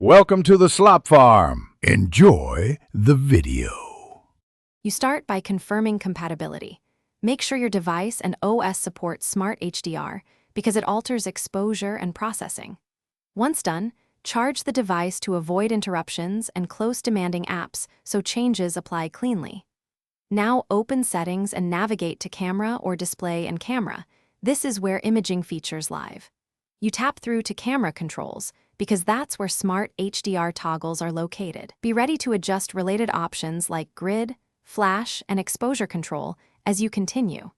Welcome to the Slop Farm. Enjoy the video. You start by confirming compatibility. Make sure your device and OS support Smart HDR because it alters exposure and processing. Once done, charge the device to avoid interruptions and close demanding apps so changes apply cleanly. Now open Settings and navigate to Camera or Display and Camera. This is where imaging features live. You tap through to Camera Controls because that's where Smart HDR toggles are located. Be ready to adjust related options like grid, flash, and exposure control as you continue.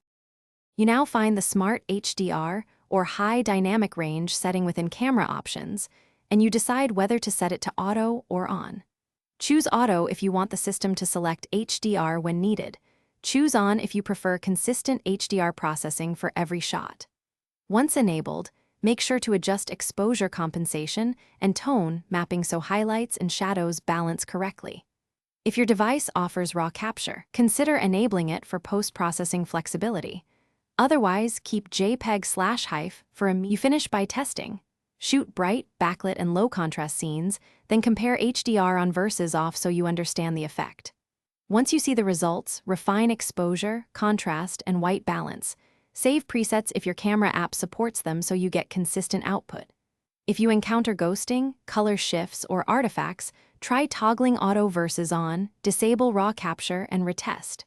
You now find the Smart HDR or High Dynamic Range setting within Camera Options, and you decide whether to set it to Auto or On. Choose Auto if you want the system to select HDR when needed. Choose On if you prefer consistent HDR processing for every shot. Once enabled, make sure to adjust exposure compensation and tone mapping so highlights and shadows balance correctly. If your device offers RAW capture, consider enabling it for post-processing flexibility. Otherwise, keep JPEG/HEIF for you finish by testing. Shoot bright, backlit, and low-contrast scenes, then compare HDR on versus off so you understand the effect. Once you see the results, refine exposure, contrast, and white balance. Save presets if your camera app supports them so you get consistent output. If you encounter ghosting, color shifts, or artifacts, try toggling Auto versus On, disable RAW capture, and retest.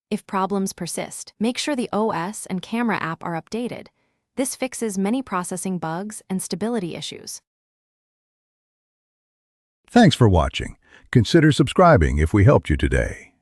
If problems persist, make sure the OS and camera app are updated. This fixes many processing bugs and stability issues. Thanks for watching. Consider subscribing if we helped you today.